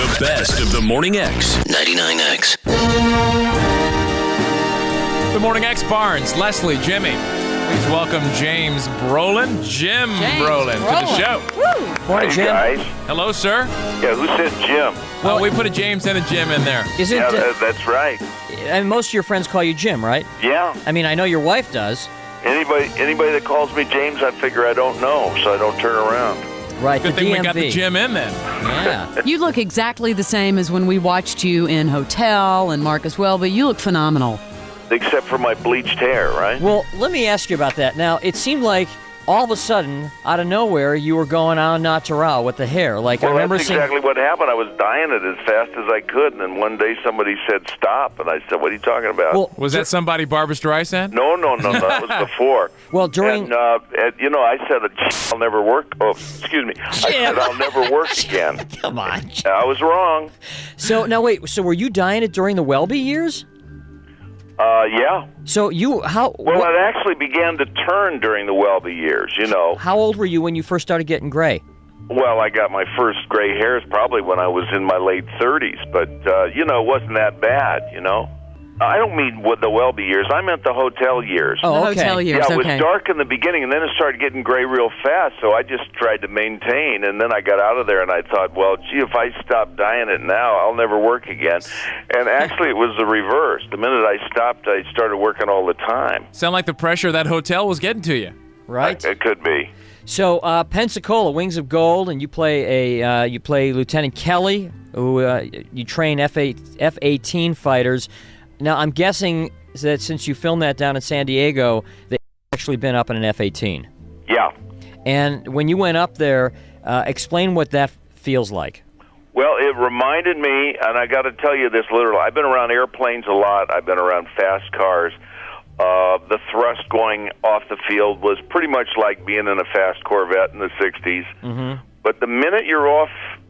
The best of the Morning X. 99X. The Morning X Barnes, Leslie, Jimmy. Please welcome James Brolin. Jim Brolin to the show. Woo. Morning, Hey, Jim. guys. Hello, sir. Yeah, who said Jim? Well, we put a James and a Jim in there. Is it? Yeah, that's right. And most of your friends call you Jim, right? Yeah. I mean, I know your wife does. Anybody that calls me James, I figure I don't know, so I don't turn around. Right. Good the thing DMV. we got the Jim in then. Yeah. You look exactly the same as when we watched you in Hotel and Marcus Welby. You look phenomenal. Except for my bleached hair, right? Well, let me ask you about that. Now, it seemed like all of a sudden, out of nowhere, you were going on natural with the hair. Like, Well, I remember that's seeing. exactly what happened. I was dyeing it as fast as I could, and then one day somebody said stop, and I said, what are you talking about? Well, Was that somebody Barbra Streisand? No, that was before. Well, during. And, I said, I'll never work. Oh, excuse me. I said, I'll never work again. Come on. I was wrong. So, now wait. So, were you dyeing it during the Welby years? Yeah. So, how. Well, it actually began to turn during the Welby years, How old were you when you first started getting gray? Well, I got my first gray hairs probably when I was in my late 30s, but, it wasn't that bad, I don't mean with the Welby years. I meant the hotel years. Oh, The okay. hotel years, Yeah, it was okay. dark in the beginning, and then it started getting gray real fast, so I just tried to maintain, and then I got out of there, and I thought, well, gee, if I stop dyeing it now, I'll never work again. And actually, it was the reverse. The minute I stopped, I started working all the time. Sound like the pressure of that hotel was getting to you. Right? It could be. So, Pensacola, Wings of Gold, and you play Lieutenant Kelly, who you train F-18 fighters. Now, I'm guessing that since you filmed that down in San Diego, they've actually been up in an F-18. Yeah. And when you went up there, explain what that feels like. Well, it reminded me, and I got to tell you this literally, I've been around airplanes a lot. I've been around fast cars. The thrust going off the field was pretty much like being in a fast Corvette in the 60s. Mm-hmm. But the minute you're off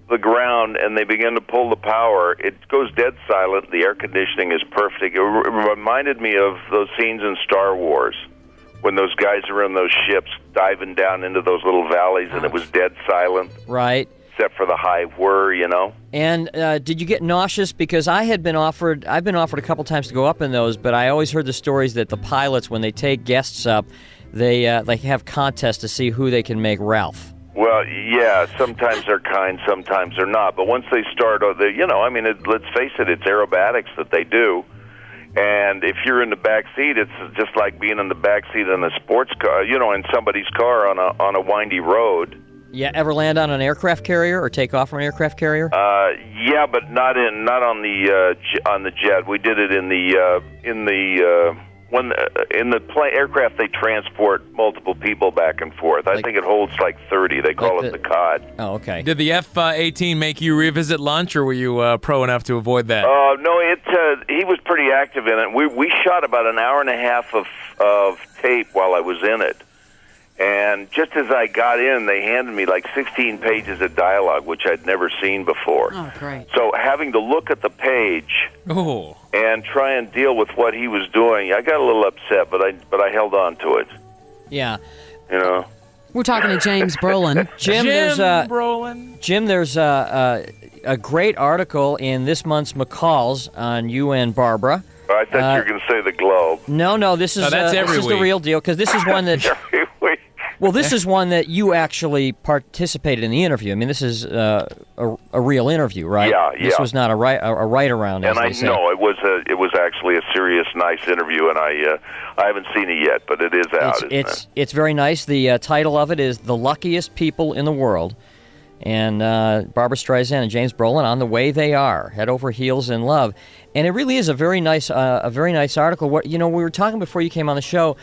the ground and they begin to pull the power, it goes dead silent. The air conditioning is perfect. It reminded me of those scenes in Star Wars when those guys are in those ships diving down into those little valleys and it was dead silent. Right. Except for the high whir, And did you get nauseous? Because I've been offered a couple times to go up in those, but I always heard the stories that the pilots, when they take guests up, they have contests to see who they can make Ralph. Well, yeah, sometimes they're kind, sometimes they're not. But once they start, let's face it, it's aerobatics that they do. And if you're in the back seat, it's just like being in the back seat in a sports car, in somebody's car on a windy road. Yeah, ever land on an aircraft carrier or take off from an aircraft carrier? Yeah, but not on the jet. We did it in the aircraft. They transport multiple people back and forth. I think it holds like 30. They call it the COD. Oh, okay. Did the F-18 make you revisit lunch, or were you pro enough to avoid that? No, he was pretty active in it. We shot about an hour and a half of tape while I was in it. And just as I got in, they handed me like 16 pages of dialogue, which I'd never seen before. Oh, great. So having to look at the page Oh. and try and deal with what he was doing, I got a little upset, but I held on to it. Yeah. We're talking to James Brolin. Jim, there's a great article in this month's McCall's on you and Barbara. I thought you were going to say the Globe. No, this is that's every this is the week. real deal, because this is one that. Every week. Well, this is one that you actually participated in the interview. I mean, this is a real interview, right? Yeah. This was not a write-around, as And they say. know it was actually a serious, nice interview, and I haven't seen it yet, but it is out. It's very nice. The title of it is "The Luckiest People in the World," and Barbra Streisand and James Brolin on the way they are, head over heels in love, and it really is a very nice article. What we were talking before you came on the show.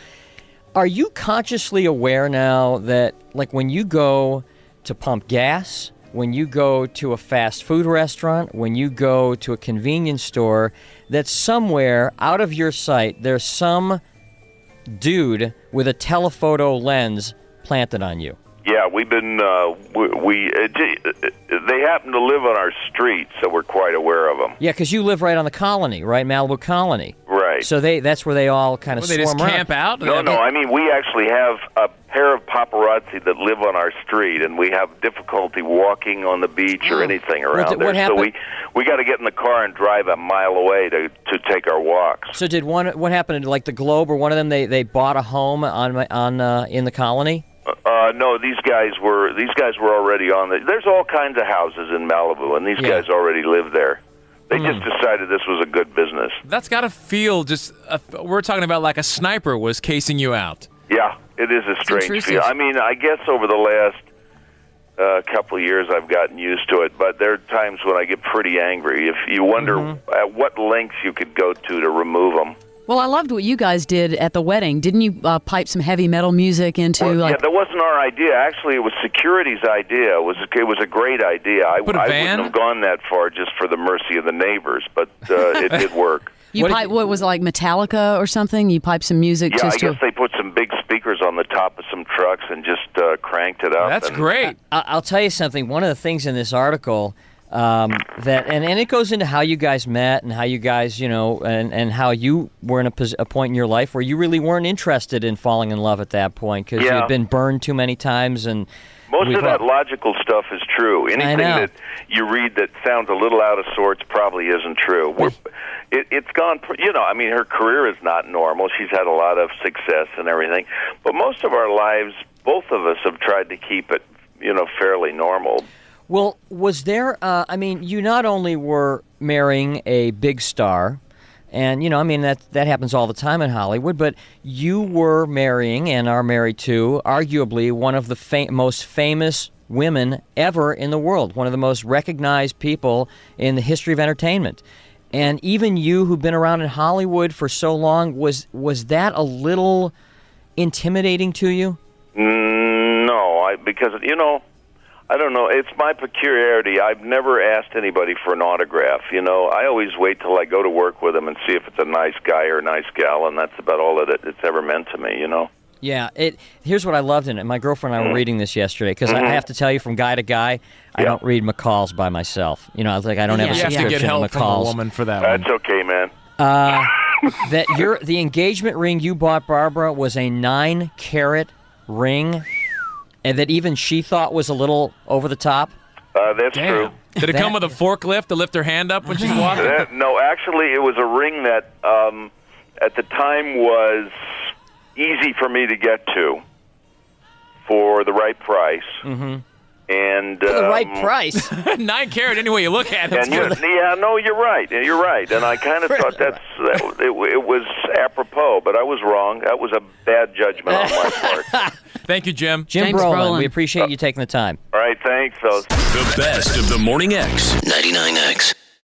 Are you consciously aware now that, like, when you go to pump gas, when you go to a fast food restaurant, when you go to a convenience store, that somewhere out of your sight there's some dude with a telephoto lens planted on you? Yeah, we've been. They happen to live on our street, so we're quite aware of them. Yeah, because you live right on the colony, right, Malibu Colony. Right. Right. So that's where they all kind of Well, they swarm just around. camp out? No, I mean, we actually have a pair of paparazzi that live on our street, and we have difficulty walking on the beach or anything around what there. happened? So we got to get in the car and drive a mile away to take our walks. So what happened? Like the Globe or one of them, they bought a home on in the colony? No, these guys were already on the. There's all kinds of houses in Malibu, and these guys already live there. They just decided this was a good business. That's got to feel we're talking about like a sniper was casing you out. Yeah, it is a strange intrusive. feel. I mean, I guess over the last couple of years I've gotten used to it, but there are times when I get pretty angry. If you wonder at what lengths you could go to remove them. Well, I loved what you guys did at the wedding. Didn't you pipe some heavy metal music into Yeah, that wasn't our idea. Actually, it was security's idea. It was a great idea. I wouldn't have gone that far just for the mercy of the neighbors, but it did work. What was it, like Metallica or something? You piped some music Yeah, I just guess they put some big speakers on the top of some trucks and just cranked it up. That's great. I'll tell you something. One of the things in this article that and it goes into how you guys met and how you guys, and how you were in a point in your life where you really weren't interested in falling in love at that point because you'd been burned too many times. And most of that logical stuff is true. Anything that you read that sounds a little out of sorts probably isn't true. It's gone, I mean, her career is not normal. She's had a lot of success and everything. But most of our lives, both of us have tried to keep it, fairly normal. Well, was there, you not only were marrying a big star, and, that happens all the time in Hollywood, but you were marrying and are married to arguably one of the most famous women ever in the world, one of the most recognized people in the history of entertainment. And even you, who've been around in Hollywood for so long, was that a little intimidating to you? No, because, I don't know. It's my peculiarity. I've never asked anybody for an autograph. I always wait till I go to work with them and see if it's a nice guy or a nice gal, and that's about all that it's ever meant to me, Yeah, here's what I loved in it. My girlfriend and I were reading this yesterday, because I have to tell you, from guy to guy, I don't read McCall's by myself. I was like, I don't have a You have subscription to get help to from a McCall's. woman for that one. That's okay, man. That the engagement ring you bought Barbara was a 9-carat ring, and that even she thought was a little over the top. That's Damn. true. Did it come with a forklift to lift her hand up when she's walking? No, actually, it was a ring that at the time was easy for me to get to for the right price. Mm-hmm. And For the right price. 9 carat, any way you look at it. And you're right. You're right. And I kind of thought it was apropos, but I was wrong. That was a bad judgment on my part. Thank you, Jim. James Brolin, Brolin. we appreciate you taking the time. All right, thanks, fellas. The best of the Morning X. 99X.